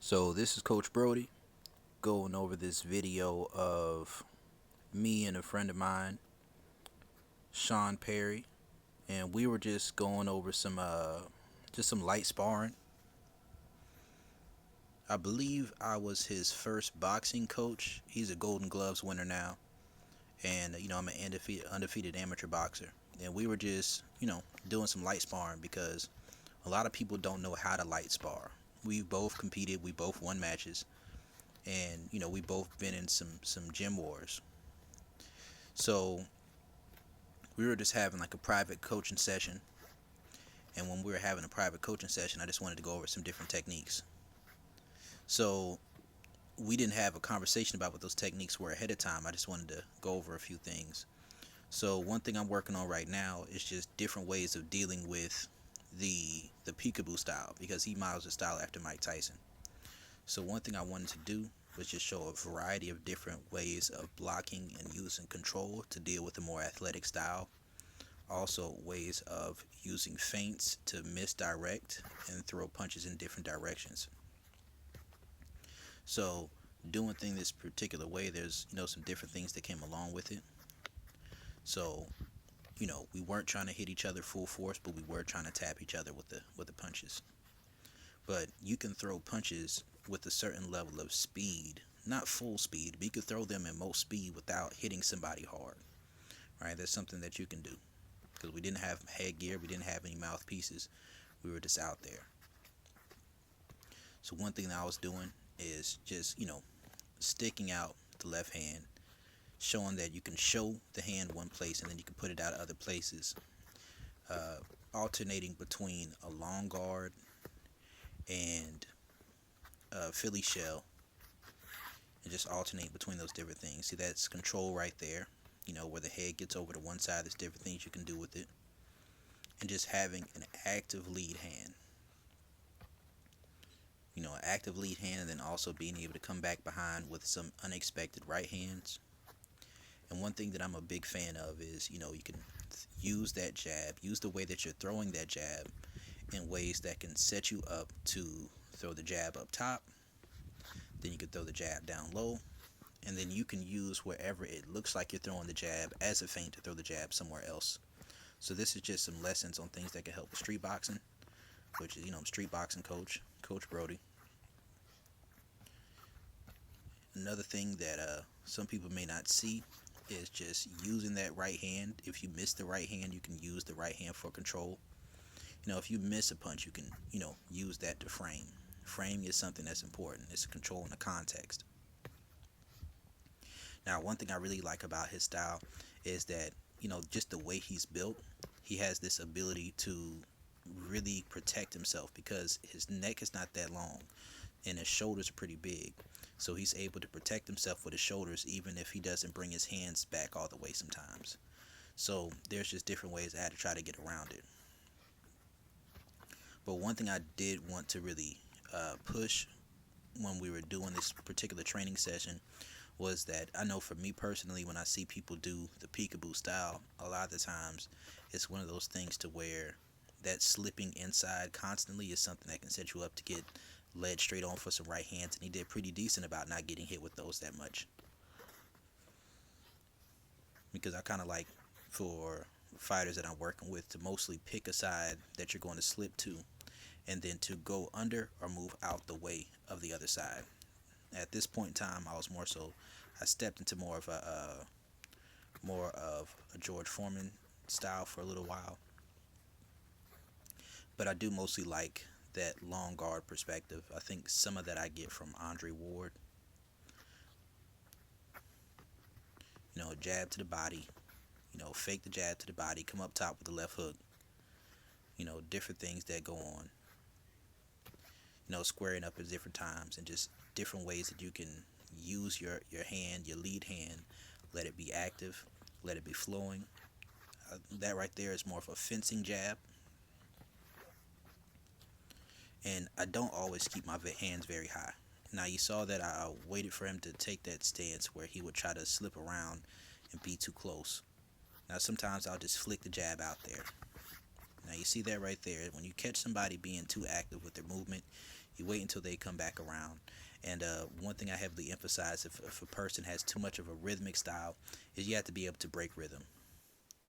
So this is Coach Brody going over this video of me and a friend of mine, Sean Perry, and we were just going over some light sparring. I believe I was his first boxing coach. He's a Golden Gloves winner now, and I'm an undefeated amateur boxer. And we were just doing some light sparring because a lot of people don't know how to light spar. We both competed, we both won matches, and we both been in some gym wars. So we were just having like a private coaching session, and when we were having a private coaching session, I just wanted to go over some different techniques. So we didn't have a conversation about what those techniques were ahead of time. I just wanted to go over a few things. So one thing I'm working on right now is just different ways of dealing with the peekaboo style, because he models the style after Mike Tyson. So one thing I wanted to do was just show a variety of different ways of blocking and using control to deal with a more athletic style. Also, ways of using feints to misdirect and throw punches in different directions. So, doing things this particular way, there's some different things that came along with it. So, we weren't trying to hit each other full force, but we were trying to tap each other with the punches. But you can throw punches with a certain level of speed, not full speed, but you can throw them at most speed without hitting somebody hard. Right? That's something that you can do, because we didn't have headgear, we didn't have any mouthpieces, we were just out there. So one thing that I was doing is just sticking out the left hand, showing that you can show the hand one place and then you can put it out other places, uh, alternating between a long guard and a Philly shell, and just alternate between those different things. See, that's control right there. Where the head gets over to one side, there's different things you can do with it. And just having an active lead hand. An active lead hand, and then also being able to come back behind with some unexpected right hands. And one thing that I'm a big fan of is, you can use that jab, use the way that you're throwing that jab in ways that can set you up to throw the jab up top. Then you can throw the jab down low, and then you can use wherever it looks like you're throwing the jab as a feint to throw the jab somewhere else. So this is just some lessons on things that can help with street boxing, which is, I'm street boxing coach, Coach Brody. Another thing that some people may not see is just using that right hand. If you miss the right hand, you can use the right hand for control. If you miss a punch, you can, use that to frame. Framing is something that's important. It's controlling the context. Now, one thing I really like about his style is that, just the way he's built, he has this ability to really protect himself because his neck is not that long and his shoulders are pretty big. So he's able to protect himself with his shoulders even if he doesn't bring his hands back all the way sometimes. So there's just different ways I had to try to get around it. But one thing I did want to really push when we were doing this particular training session was that I know for me personally, when I see people do the peekaboo style, a lot of the times it's one of those things to where that slipping inside constantly is something that can set you up to get led straight on for some right hands, and he did pretty decent about not getting hit with those that much. Because I kind of like for fighters that I'm working with to mostly pick a side that you're going to slip to, and then to go under or move out the way of the other side. At this point in time, I stepped into more of a George Foreman style for a little while. But I do mostly like that long guard perspective. I think some of that I get from Andre Ward. Jab to the body, fake the jab to the body, come up top with the left hook. Different things that go on. Squaring up at different times, and just different ways that you can use your hand, your lead hand, let it be active, let it be flowing. That right there is more of a fencing jab. And I don't always keep my hands very high. Now you saw that I waited for him to take that stance where he would try to slip around and be too close. Now sometimes I'll just flick the jab out there. Now you see that right there. When you catch somebody being too active with their movement, You wait until they come back around. And one thing I heavily emphasize, if a person has too much of a rhythmic style, is you have to be able to break rhythm.